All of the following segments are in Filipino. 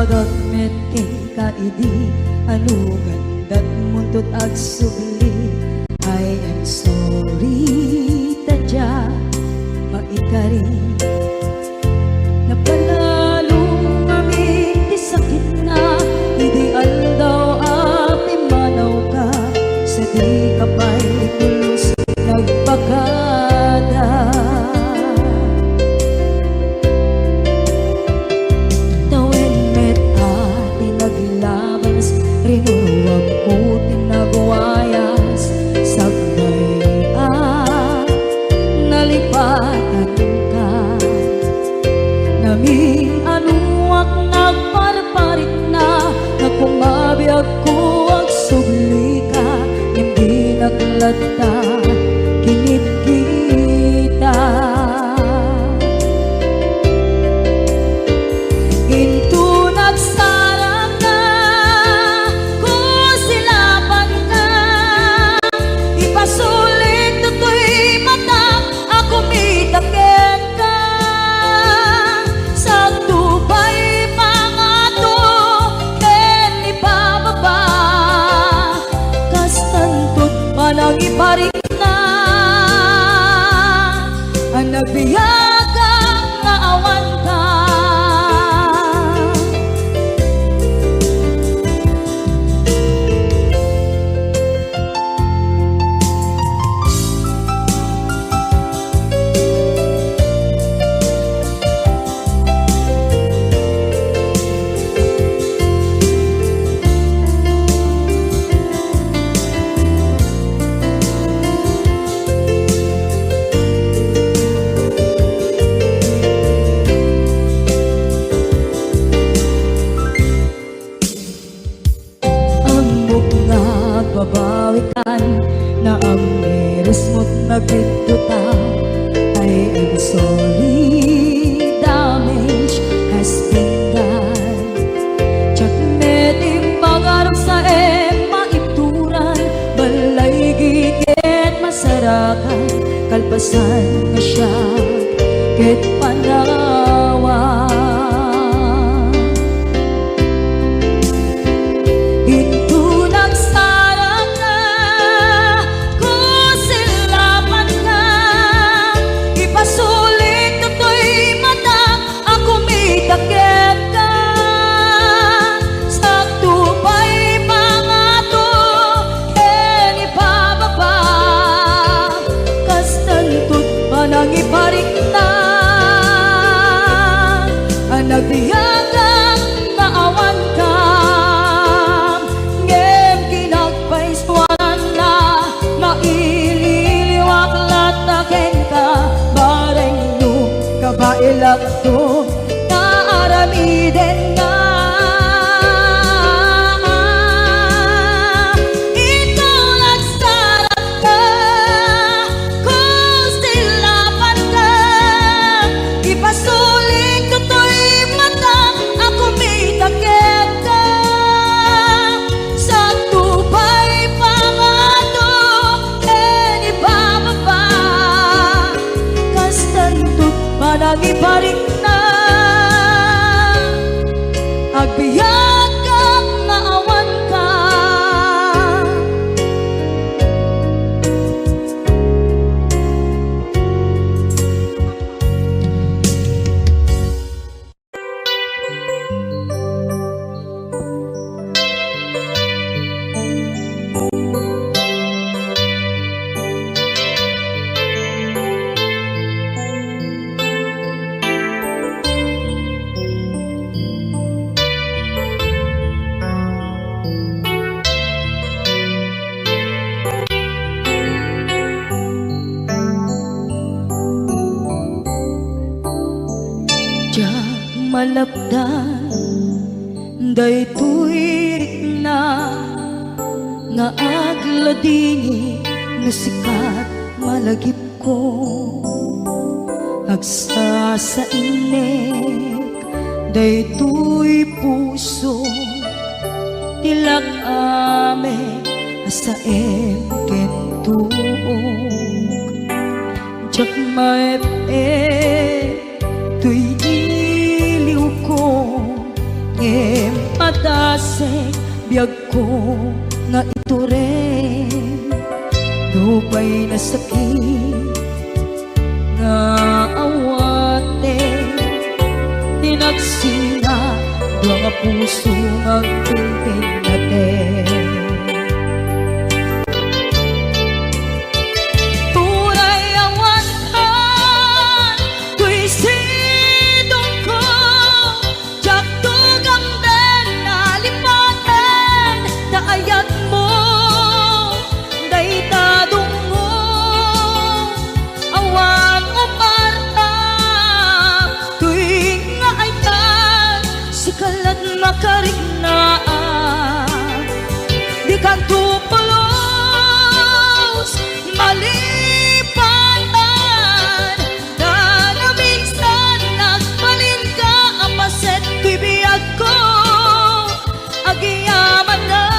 Pagagmet king kaidi anugan dat muntot ag subli. I am sorry tadya maikari napalalo kami di sakit na ideal daw api manaw ka sa di kapay tulos nagpakada. Tawin met ati naglabas rinuwag ko tinagwayas sagbay nalipatan ka namin anuak nagparparit na nagkumabiyag ko ang subli ka hindi naglata kinit kita. Into nagsarang na kung silapan ka ipasulit to'y mata ako mitakit ka sa tubay mga to ken ipababa kastantot panang iparik na ang nagbiyagang naawan ka. Babawikan na ang miris mo't nagpituta. I am sorry, damage has been done. Tsak meting pangarap sa maipturan balay gigit masarakan kalpasan na siya ket panawa. Nangiparik na ang nagbiyagang naawan ka ngem kinagpaiswanan na maililiwak lataken ka bareng no kabailak to naaramiden nga. Nagiparik na agbiyak kang naawan ka. Malapdan daytoy rikna nga agladini nga sikat malagip ko agsa sa inek daytoy puso tilak ame asa ken tuog jak maep tuy iliw ko mapadasig biyag ko nga ito rin dupay na sakit nga awate tinagsinga dua nga puso magpimpin natin. Makarignaang di kan tupulos malipatan na minsan nagbalin ka apaset tibiyag ko agiyaman na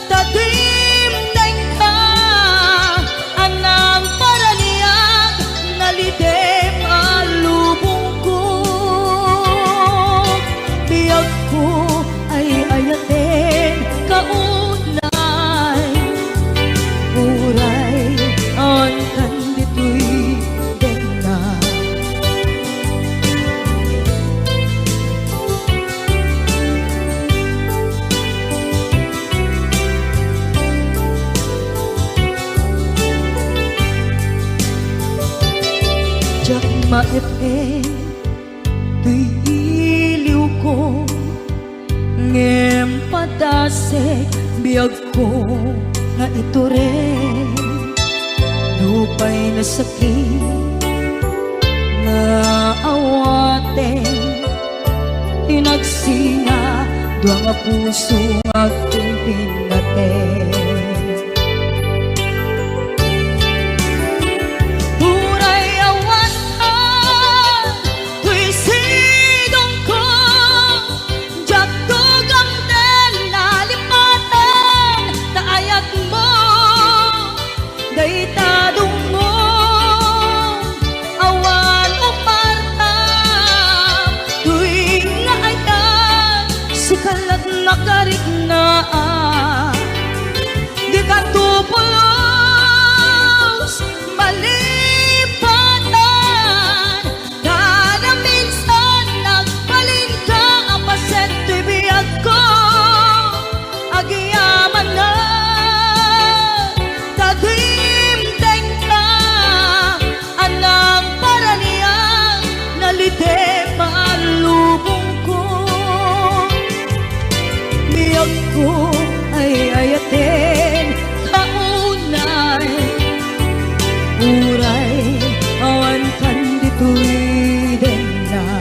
tadimdeng ka anang paraniyag nalidem alubong ko biyag ko ay ayatin kaunay uray on kandito'y dena jak maepen tuy iliw ko ngem padasig biyag ko nga ito rin lupay na sakit nga awate tinagsinga dua nga puso magpimpin natin. Makarignaang di ka tupulos malipatan na minsan nagbalin ka apaset tibiyag ko agiyaman na tadimdeng ka anang paraniyang nalidem alubong ko biyag ko ay ayatin kaunay uray awan kandito'y dena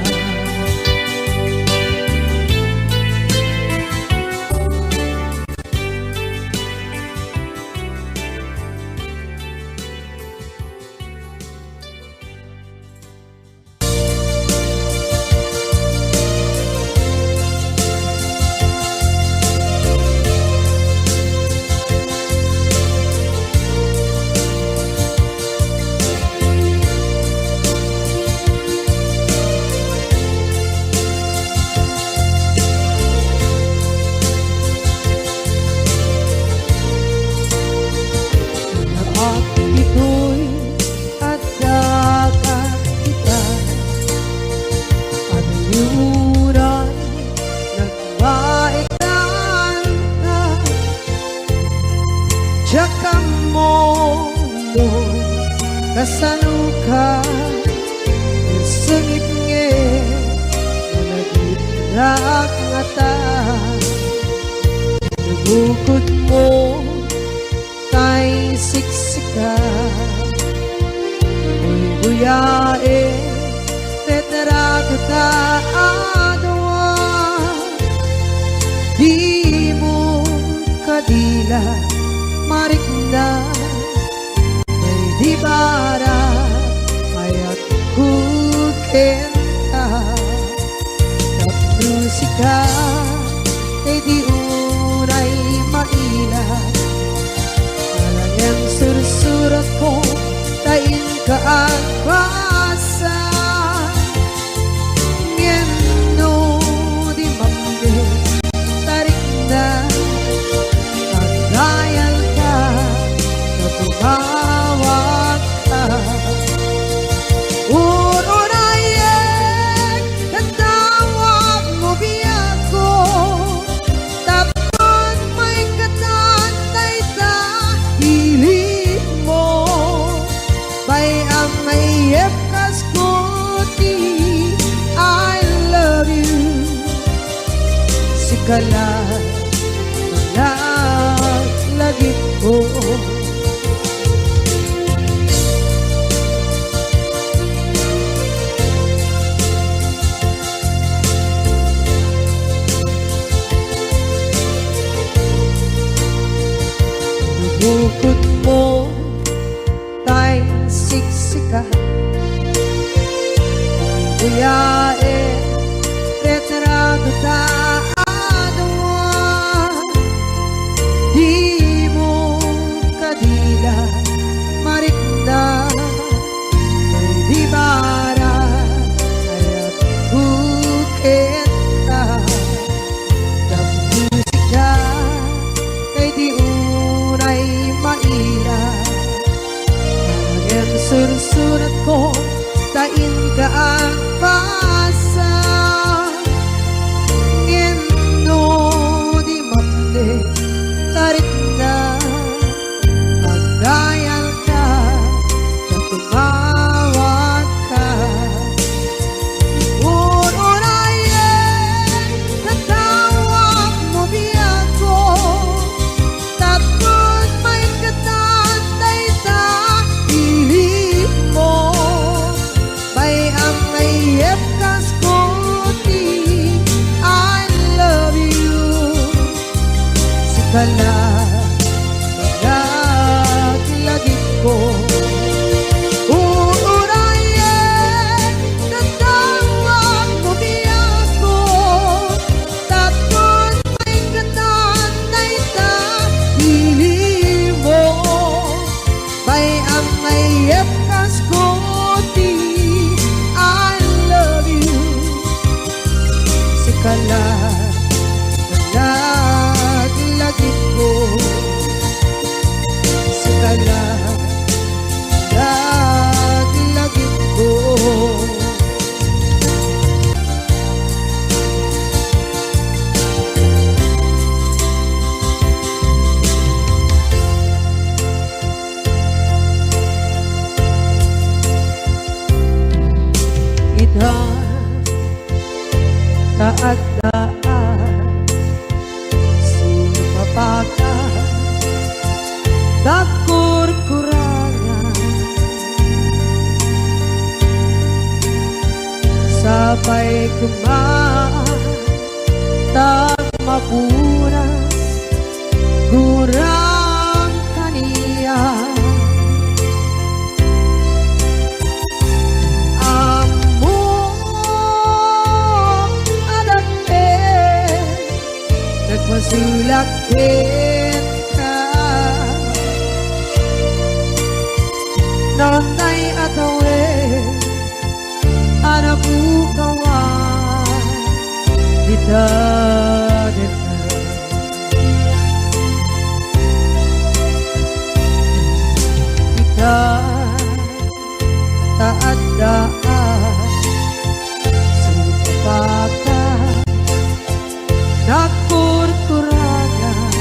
kasaluka sengit nge nagilak ngata bukod mo tay siksika buyae tetra kita adwa di mo kadila marikna di bara ayat ku kenta musika di uray maila alang yang sursurat ko tain kaagpasa ngeno di mamde kalat naglagip ko. Bukod mo tay siksika, buyae retrato ta adawa, di mo kadila marikna di bara ayat bukit ka ng musika kay di unay maila. Ang sursurat ko tain ka ang pasa, ngeno di mapde tarik na magdayal ka na tumawag ka. Unayen katawag mo biyako, tapos may katatay ta ilig mo. May ang naiip kas kuti, I love you. Sikala naglagip ko. Uurayen katawag mo biyako, tapos may katatay ta hiling mo. May ang naiip kas kuti, I love you. Sikala naglagip ko. Sikala naglagip ko. Ita taat daan sumapaka dakur-kurangan, sabay kumaan tag mapunas gurang kaniya. Nagmasulakit ka nanday atawin anabukawan kita deta. Kita taat daan sumapaka dakur-kurangan,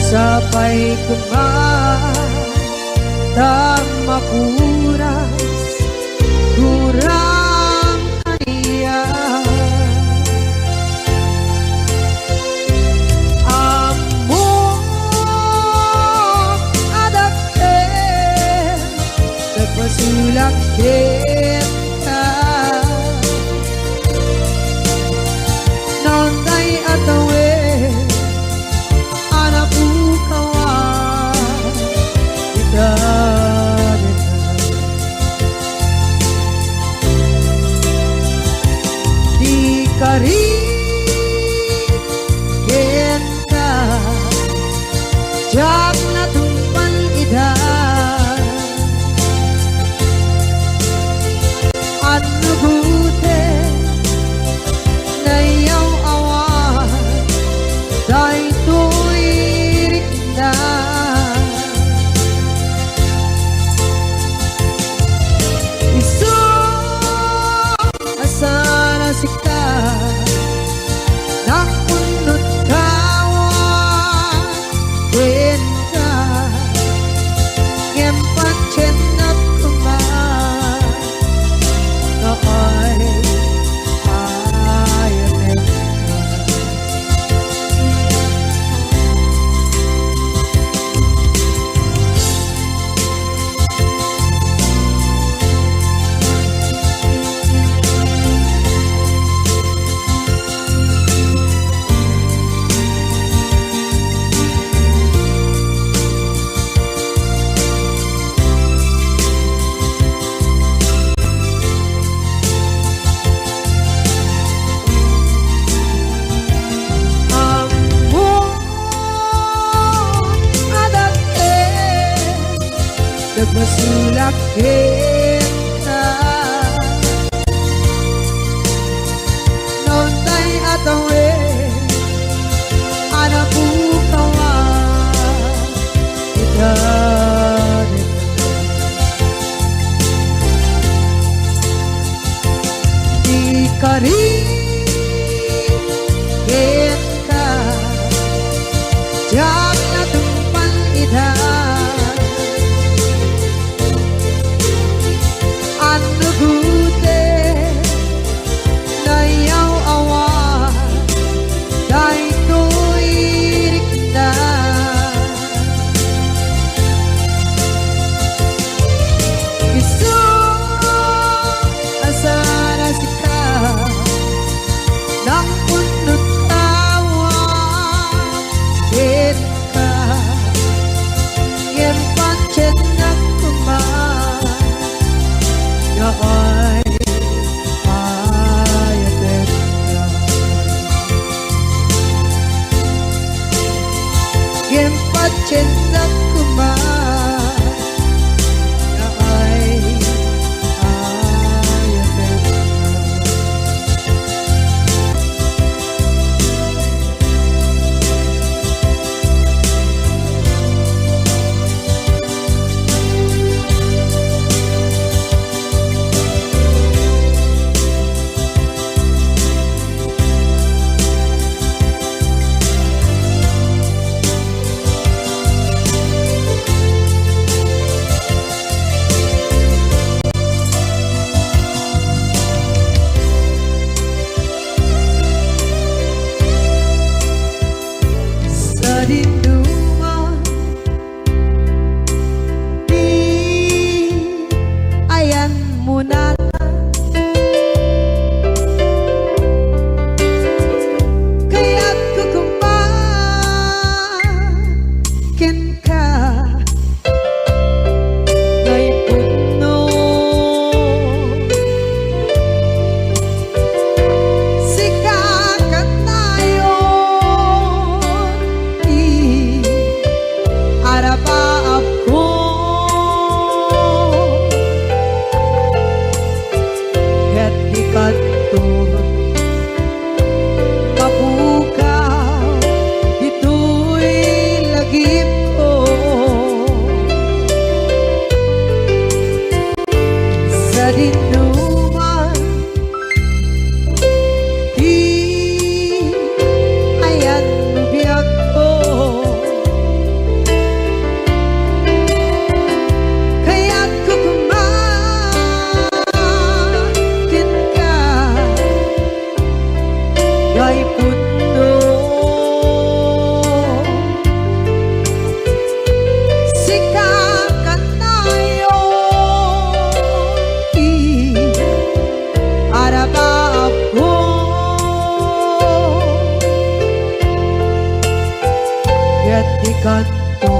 sabay kumaan dan mapuras gurang kaniya. Amo adakten nagmasulakit ka nanday atawin anabukawan kita deta. Di ka rin ka jak na tumpan idan ano gute nayaw awan day tuirik na. Isu asana sika nakunot kawan wen ka sulak kita nontay atawe anak bukawa kita di kari kita jam na tumpan ida ano gute na yaw awa dahil tuirik na gusto asana sika ng punot tawa kita yang pancet na kumain na ay ayatet na yang pancet na kumain na ay ayatet na sa dinuma di ayan mo na kaya't kukumakin ka ngay puno sikakat tayo araba ako at ikato mapukaw ito'y lagip ko sa dinuman di ayan biyag ko kaya't kukumakin ka ngay puno sikakat tayo araba ako at ikanto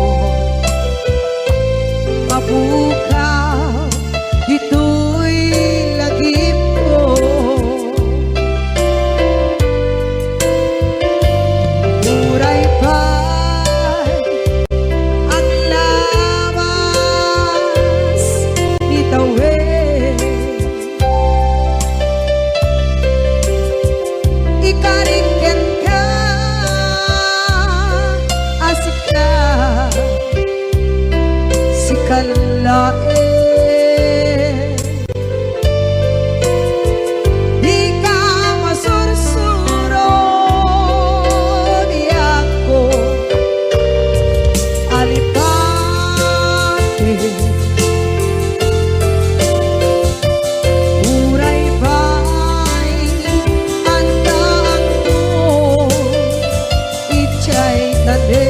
mapukaw ito'y lagip ko muray pa'y ang labas ni tawe ikariken ka asik ka si kalae di ka masursuro biyak ko alipate muray ba'y andaan ko ichay tane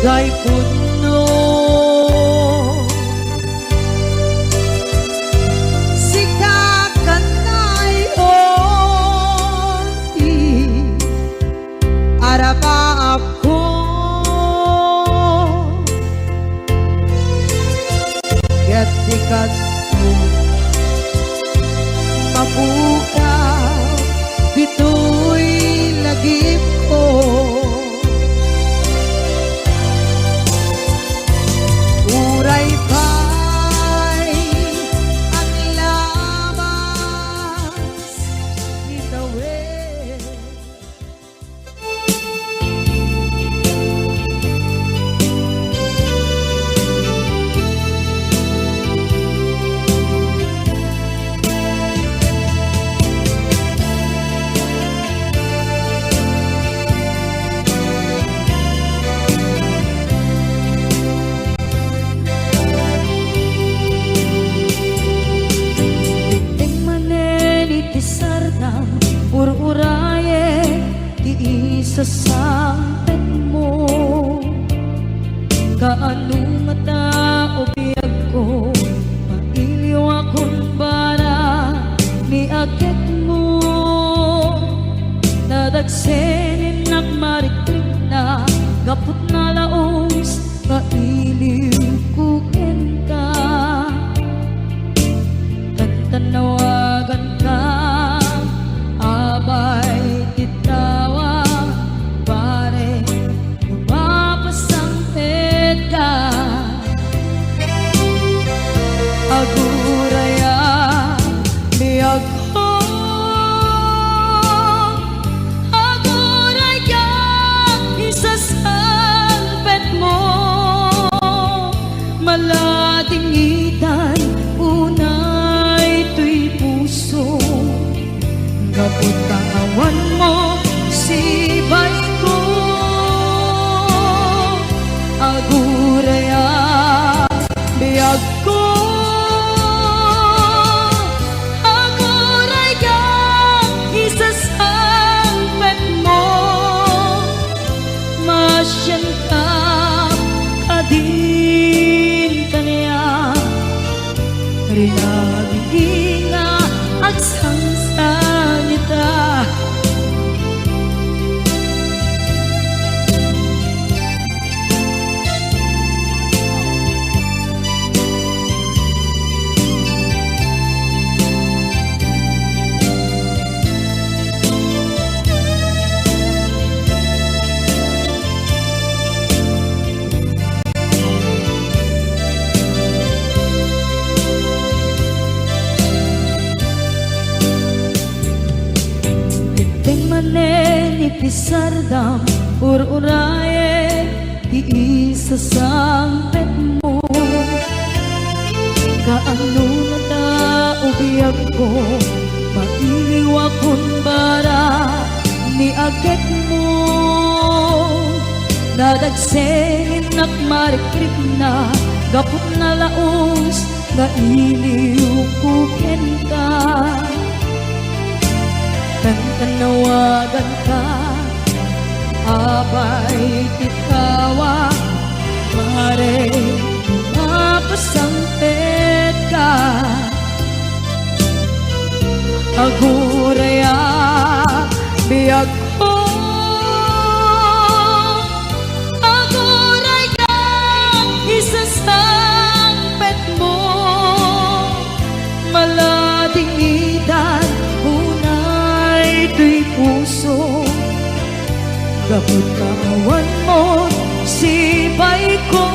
gay puno. Sikakan ay oti araba ako gatikat mabukaw bito'y lagip ko. Uray pa'y ang lamas itawid. Ur-uraye di isa sampet mo kaano mata o biyag ko mailiw akong bara ni agit mo nadagsenin nakmarikrik na gapot na laos mailiw kukin ka tantanawagan ka abay titawa pare lumapasangpet ka aguraya biyag ko aguraya isasangpet mo maladingitan unay tuy puso kapag kawan mo sibay ko aguraya biyag ko aguraya isasangpet mo masyan ka kadin kaniya rinabing nga agsangsan nita. Ipisardam ur-uraye di isa sampet mo kaano mata ubiyag ko mailiw akong bara ni agit mo nadagsenin nakmarikrik na gapot na laos na iliw kukin ka tanawagan ka abay titawa pare mapasangpet ka aguraya biyag ko aguraya isasangpet mo maladingitan tuy puso gapot kawan mo sibay ko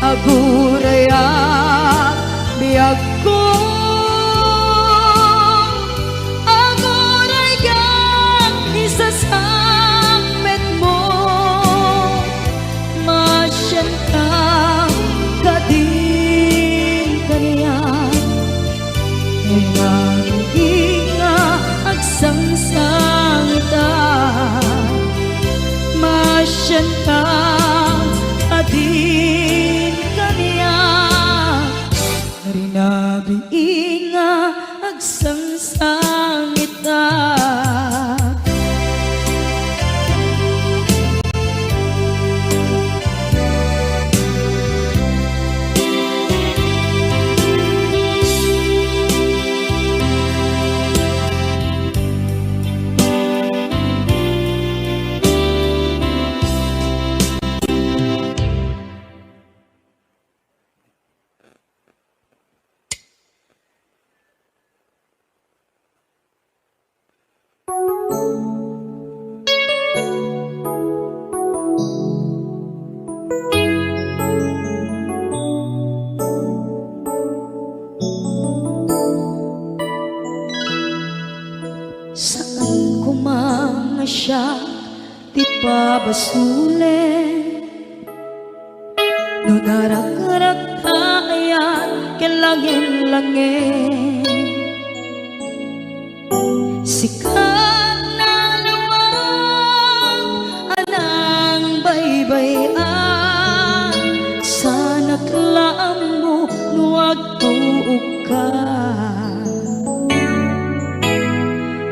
aguraya biyag ko aguraya isasangpet mo masyan ka kadin kaniya agsangsanita masyan ka adin kaniya rinabiin nga agsangsangita ipabasulit. No darak-darak tayan kilangin-langin, sikat na luwag anang baybayan, sana klaan mo nuwag tuog ka.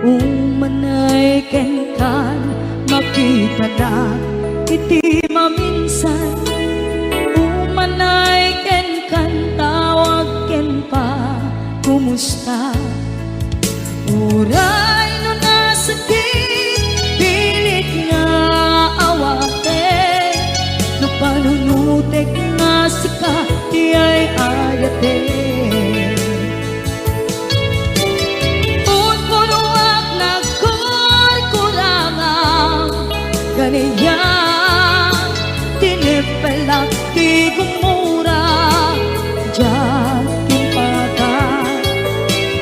Umanay ken kan makita na iti maminsan, umanay ken kan tawag ken pa kumusta. Uray no nasakit pilit nga awate, no panunutek nga sika di ay ayate. Unpunuak nagkurkurangang ganiya, tinipelak di gumura dyan timpagan.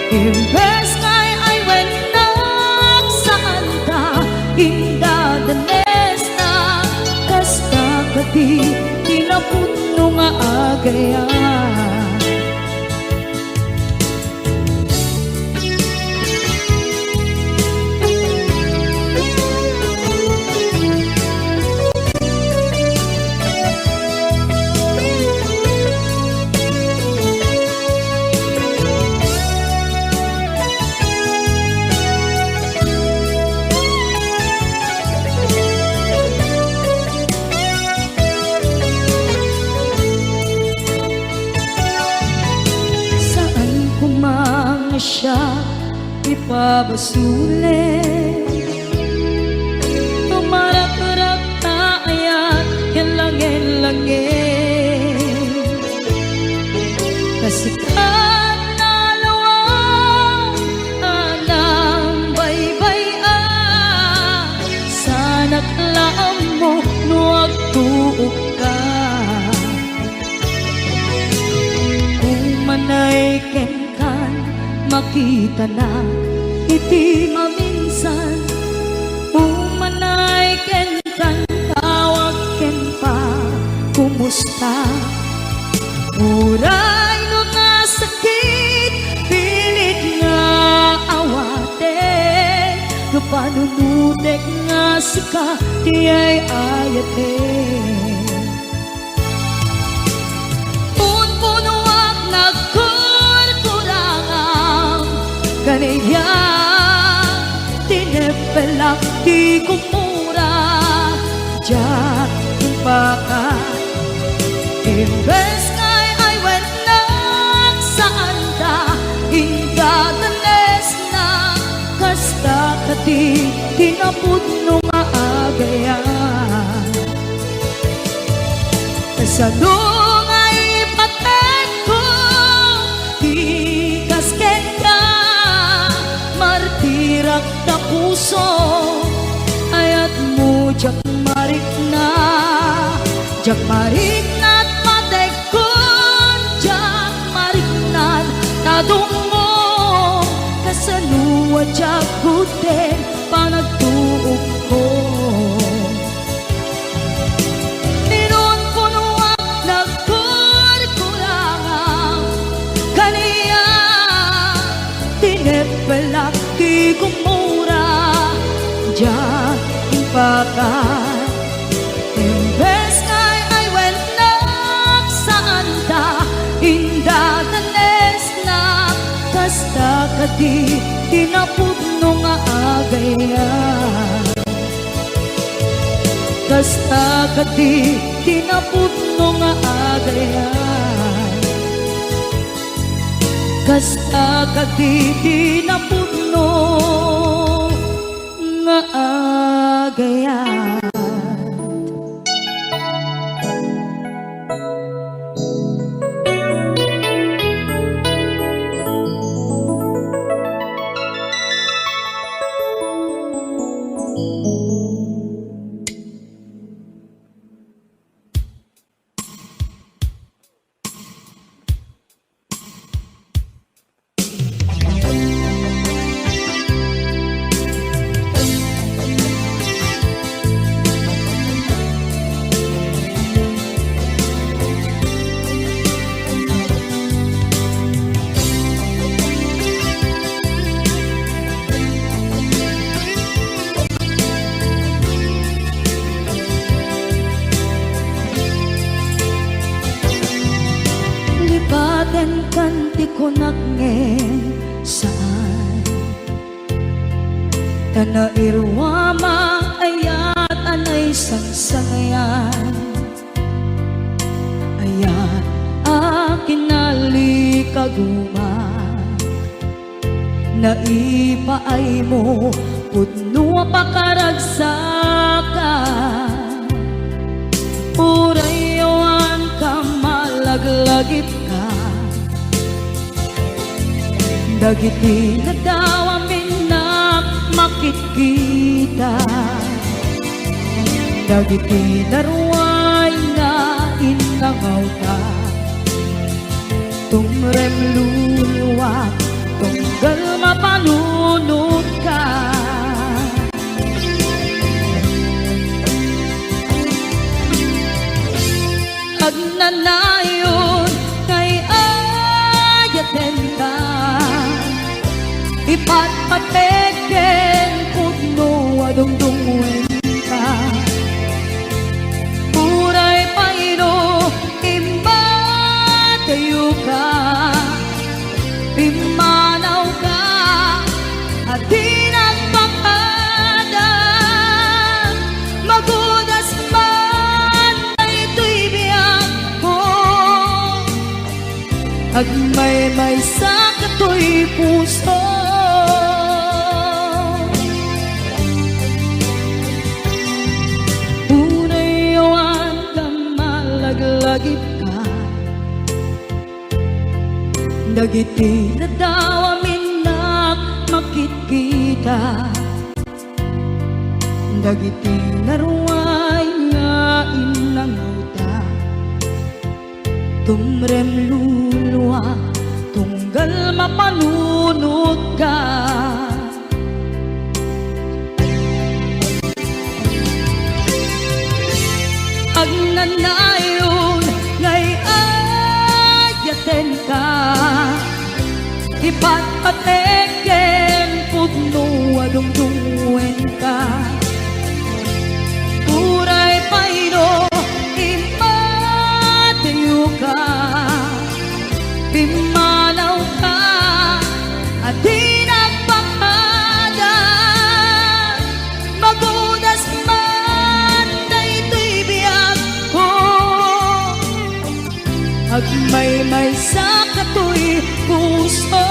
Imbes ngay ay wenak saan ka indadanes na, kasta kadi tinaputno nga agayan. Siya ipabasulit, tumarak-rak tayan yan langin-langin, kasikat na lawang anang baybayan, sana klaan mo nuwag tuog ka. Umanay ken makita na iti maminsan, umanay ken kan tawag ken pa kumusta. Uray no nasakit pilit nga awate, no panunutek nga sika di ay ayate. Unpunuak ganiya, tinipelak di kumura dyan timpakan. Imbes ngay ay wenak saan ka indadanes na, kasta kadi tinaputno nga agayan. Kasano nga ipatek ko di kasken ka, martirak na puso ayat mo jak marik na at matekon, jak marik na tadong mo, kasanuwa jak guten panagtuog ko. Ninon punuak nagkurkurangang kaniya, tinipelak di gumura dyan timpakan. Imbes ngay ay wenak saan ka indadanes na, kasta kadi tinaputno nga agayan. Kasta kadi tinaputno nga agayan, kasta kadi tinaputno nga agayan. aten kanti ko nagngin saan tana irwama ayat anay sangsangayan ayat akin nalikaguma naipaay mo pudno pakaragsakan urayawan ka malaglagip ka dagiti na daw amin na makikita dagiti naruay na inangaw ta tumrem luluwak tunggal mapanunod ka agnanayon kay ayaten ka ipatpateken pudno adungdungwen ka puray paino imbatayo ka pimanaw ka at di nagpakadan magudas man ay ito'y biyak ko agmay-may sa kato'y puso unayawan ka malaglagip ka dagiti na daw amin na makikita dagiti naruay nga inanguta tumrem luluwa tunggal mapanunod ka agnanayon ngay ayaten ka ipatpateken pudno adungdungwen ka puray paino imatayo ka pimanaw ka at di nagpakadan magudas man na ito'y biyak ko agmay-may sa kato'y puso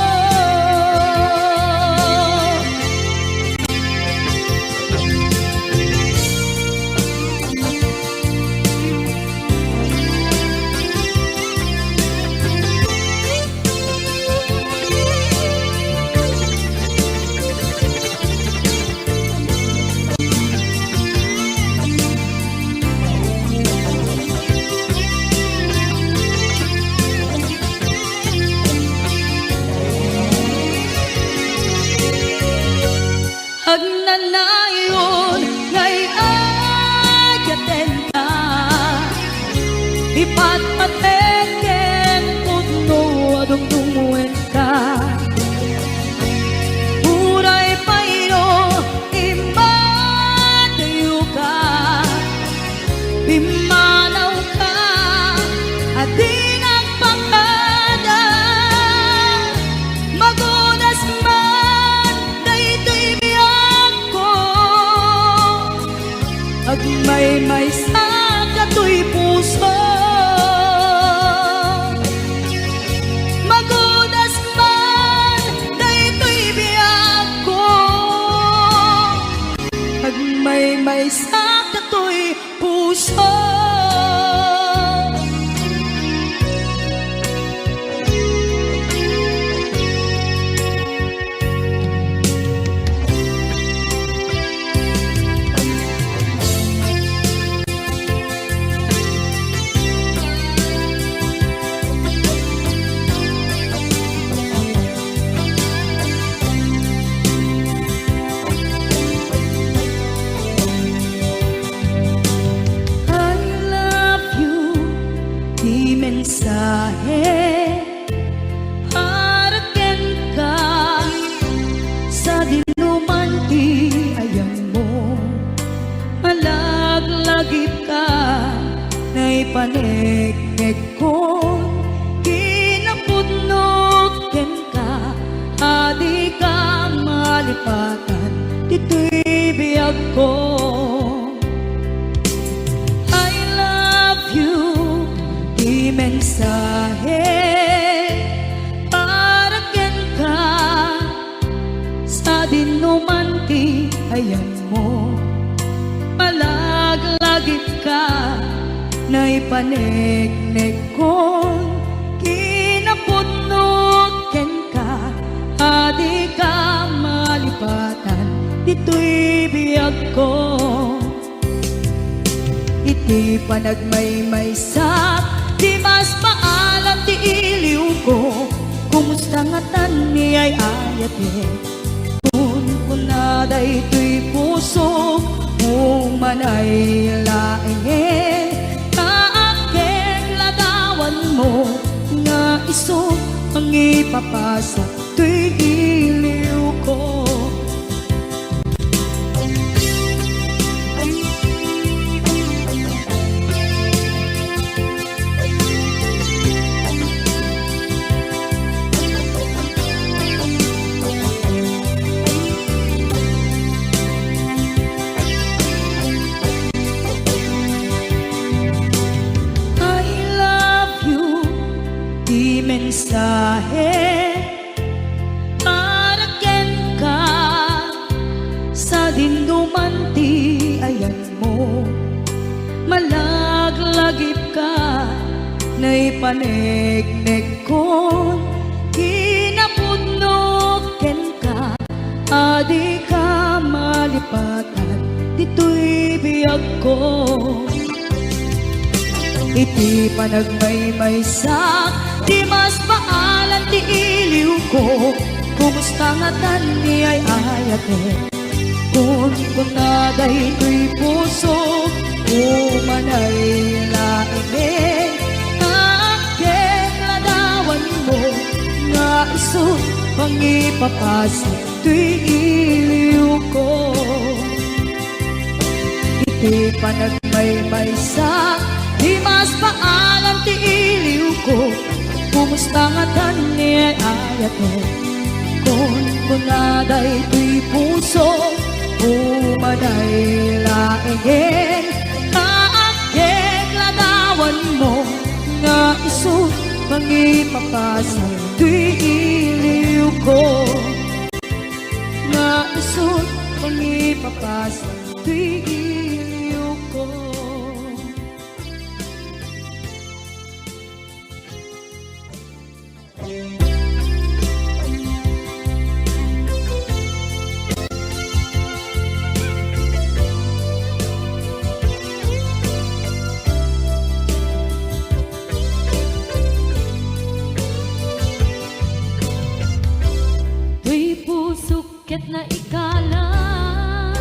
agnanayon ngay ayaten ka ipatpateken pudno adungdungwen ka puray paino imbatayo ka pimanaw ka at di nagpakadan magunas man na ito'y agmay-may sa kato'y puso magudas man na ito'y biyak ko agmay-may sa kato'y puso mensahe haraken ka sa dinuman ti ayang mo malaglagip ka na ipanegnek ko kinapo malipatan, dito'y biyag ko. I love you, di mensahe para ken ka sa dinumanti ayan mo. Malaglagip ka na ipanegnek kong kinapudnog ken ka, adi ka malipatan, dito'y biyag ko. Iti panagmaymaysak, di mas paalam ti iliw ko, kumusta nga tan ni ay ayate. Kunada ito'y puso, umanay laing kaakit ladawan mo, nga iso ang ipapasa to'y iliw ko. Mensahe para ken ka sa dindumanti ayan mo. Malaglagip ka na ipanegnek kon kinapudnog ken ka, adi ka malipatan, dito'y biyag ko. Iti panagmaymaysak, di mas paalan ti iliw ko, kumusta nga tan ni ay ayate. Kunada ito'y puso, umanay laing kaakit ladawan mo, nga iso pangipapasa to'y iliw ko. Iti panagmaymaysak, di mas paalam ti iliw ko, kumusta nga tan ni ay ayate. Kunada ito'y puso, umanay laing kaakit ladawan mo, nga iso pangipapasa to'y iliw ko, nga iso pangipapasa to'y iliw ko. Tuy pusok ket na ikalang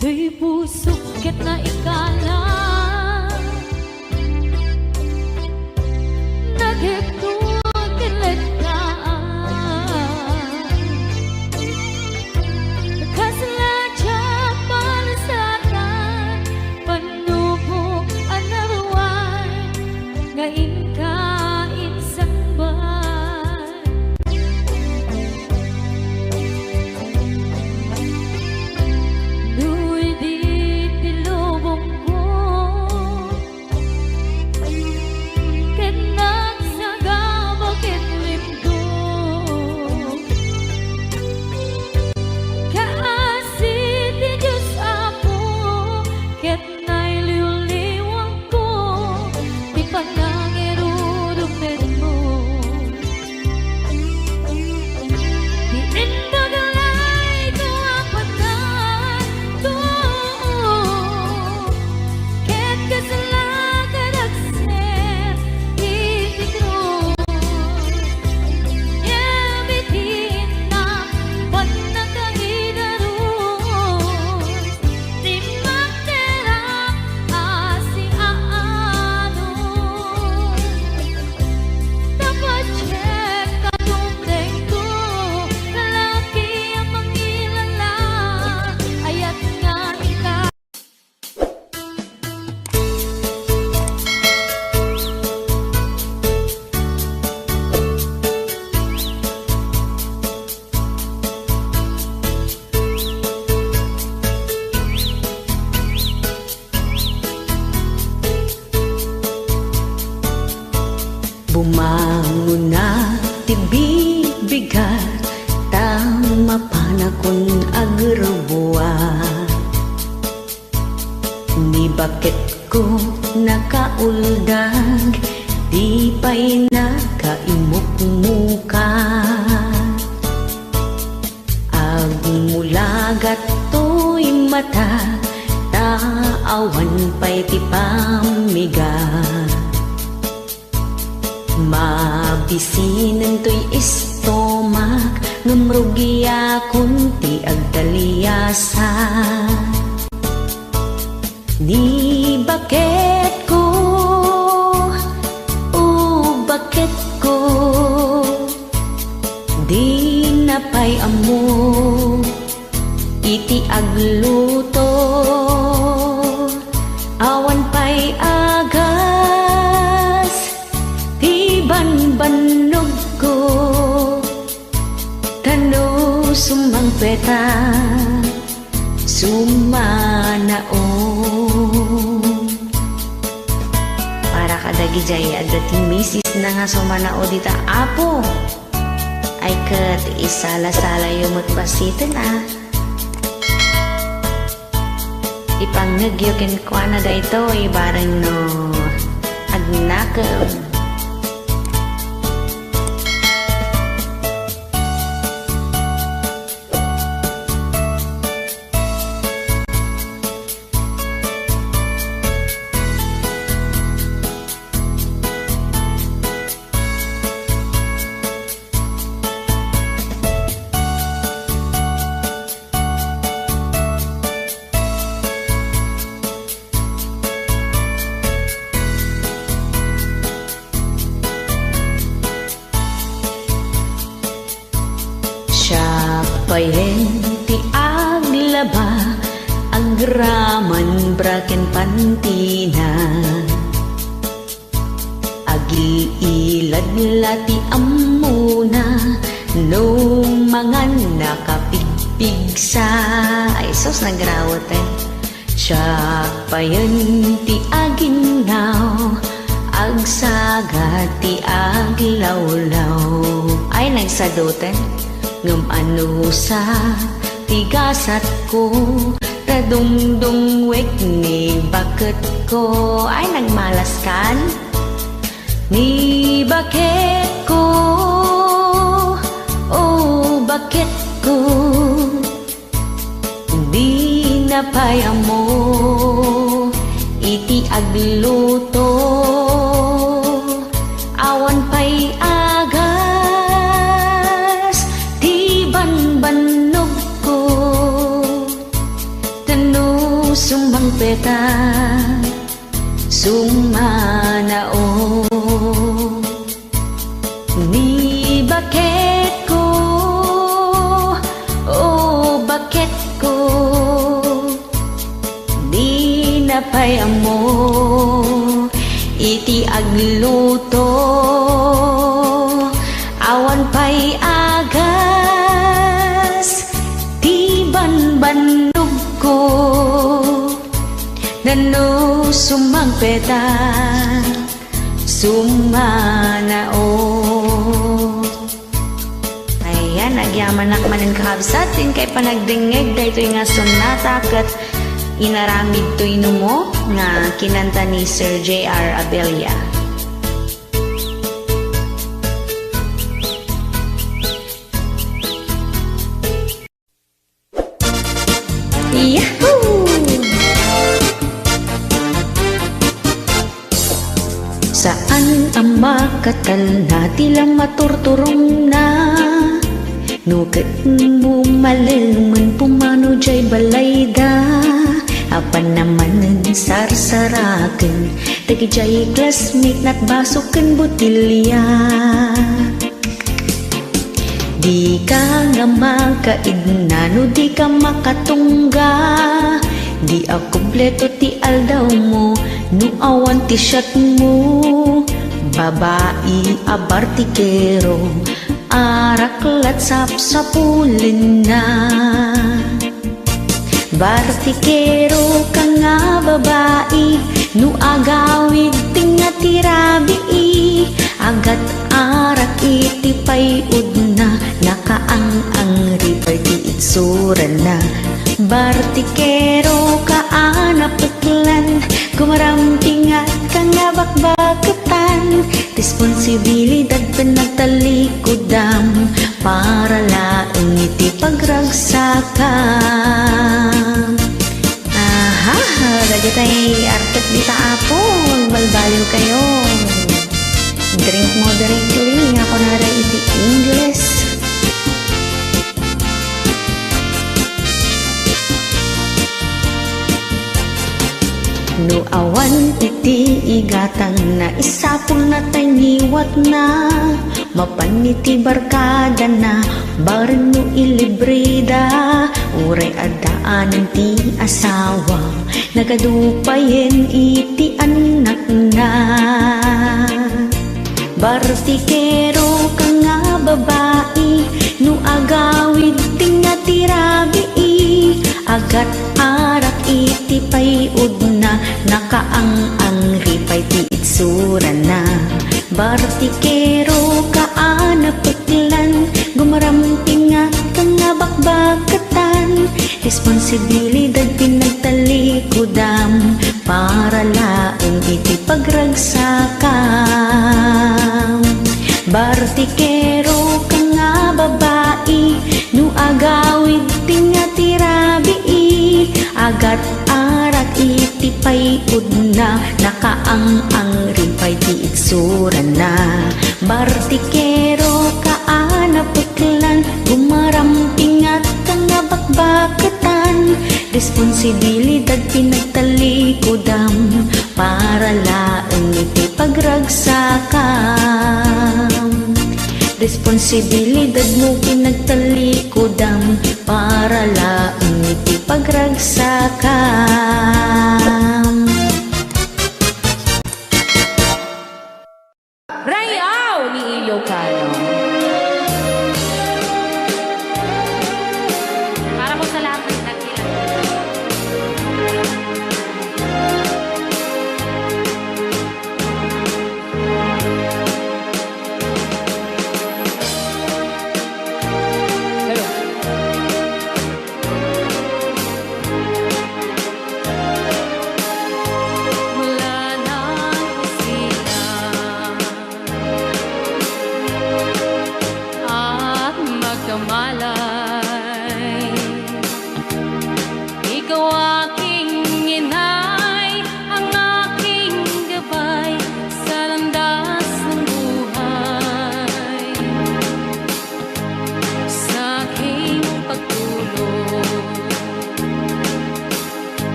Ito'y puso ket na ikala nagigtulad kilit ka Kasladya palasaran panubok anaruan ngain ka insang bay Nuy di tilubong ko ket nagsagabak ket limdo Kaasit ti Diyos Apo ket nailiw-liwang ko ti panangirurumid mo Di indagalay ko apatan to ket kasalakan agser iti krus Yamitin na panagkahidarus Di magterap asi aano Dapat check katumteng ko lalaki ang mangilala ayat nga ikaw Bumangon na tibibigat tama panakon agrubuwa Ni bakit ko nakauldag di pa'y nakaimukmuka Agmulagat to'y mata taawan pa'y ti pamiga Mabisinan to'y istomak Ngumrugi akong ti agtaliyasa Ni bakit ko bakit ko Di napay amo iti agluto Awan pa'y agas Banbanog ko Tano sumang peta Sumanao Para kadagi jay adating misis na nga sumanao dita apo Ay kat isala-sala yung magpasitin Ipangyagyokin ko na da ito barang no Agnakam Payen ti aglaba agraman braken pantina Agiilad lati amuna nung mga nakapigpigsa Ay sos nagrawat Siya payen ti aginaw agsaga ti aglawlaw Ay nagsadoten Ngam ano sa tigasat ko Tadungdungwek ni bakit ko Ay nagmalas kan Ni bakit ko bakit ko Di napay mo iti agluto Awan pa'y agas Di banbanog ko Tanu sumangpeta sumanao ni bakit ko bakit ko di napay amo iti agluto awan pay agas ti banbannog ko nano sumangpeta sumanao. Ayan, nagyaman nakmanin kakabsatin kay panagdingeg dahito nga sonata kat inaramid to inumo nga kinanta ni Sir J.R. Abella. Yahoo! Saan ang makatal na tilang maturturong na nukat mo malilman pumano jay balayda apan naman sarsaraken tagi jay classmate nat basuken butilya di ka nga makaidna no di ka makatungga di ako kompleto ti aldaw mo no awan ti shot mo babae abartikero araklat sapsapulin na bartikero ka nga babae no agawid tinga tirabi agat arak iti payud na nakaang ripay itsura na bartikero ka anapetlan kumarampingat ka nga bakbaketan responsibilidad pinagtalikudam para laeng iti pagragsakan. Aha, dagatay artet dita apo magbalbaliw kayo. Drink moderately ako nara iti English. No awan iti igatang na isapul na taniwat na mapaniti barkada na barin no ilibrida uray adaan ti asawa nagadupayen iti anak na bartikero ka nga babae no agawid tinga tirabi agat arak iti payud na nakaang ripay ti itsura na bartikero ka anapetlan gumarampingat ka nga bakbaketan responsibilidad pinagtalikudam para laeng iti pagragsakan bartikero ka nga babae no agawid tinga tirabi agat arak iti payud na nakaang ripay ti itsura na bartikero ka anapeklan gumarampingat ka nga bakbaketan responsibilidad pinagtalikudam para laeng iti pagragsakan responsibilidad mo pinagtalikudam para laeng iti pagragsakan. Rayaw ni Ilocano. Para mo sa lahat ng dakilan. Hello.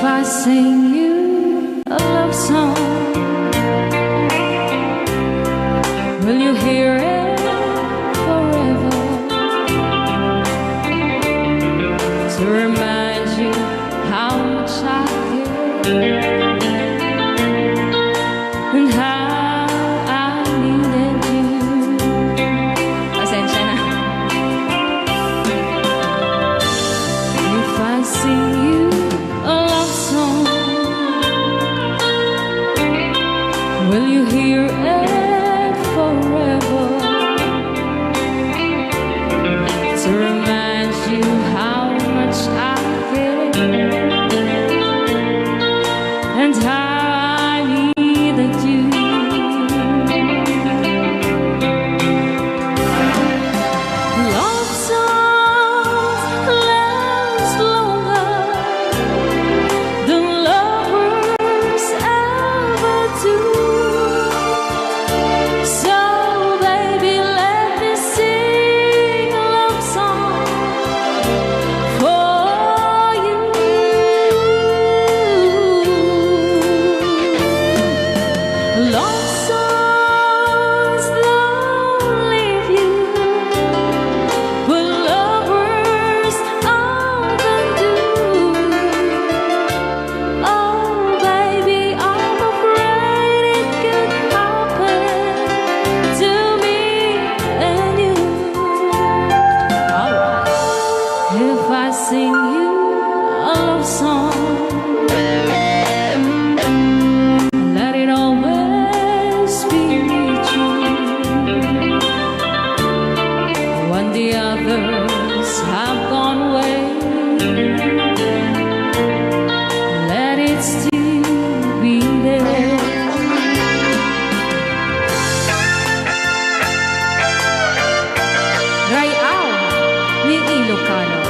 I sing you a love song, will you hear it forever? To remind you how much I care and how I needed you. Pasensya na. If I sing you a love song, will you hear it forever? To remind you how much I care and how I needed you. Love songs last longer than lovers ever do. So baby, let me sing a love song for you. Love songs don't leave you, but lovers often do. Oh baby, I'm afraid it could happen to me and you. Alright. If I sing you a love song, let it always be true. When the others have gone away, let it still be there. Rayaw ni Ilocano.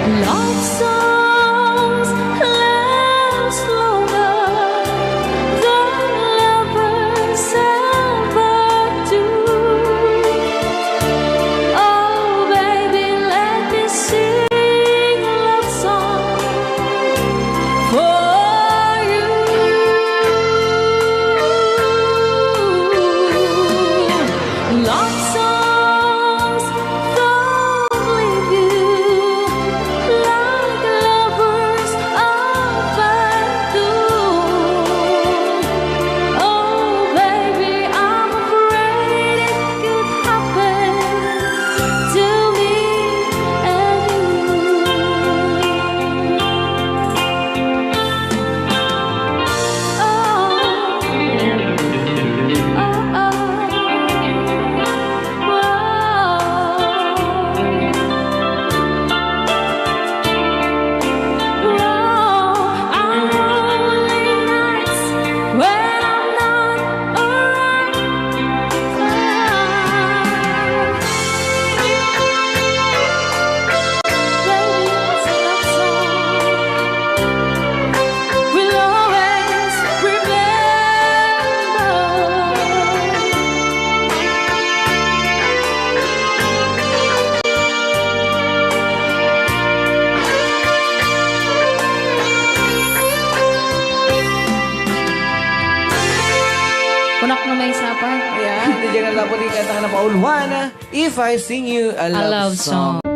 Love songs last longer than lovers ever do. Oh baby, let me sing a love song for you. Love songs don't leave you like lovers often do. Oh baby, I'm afraid it could happen to me and Kunak na may sapa. Ayan, di jangan dapat dikatakan na Paul Juan. If I sing you a love, love song. song.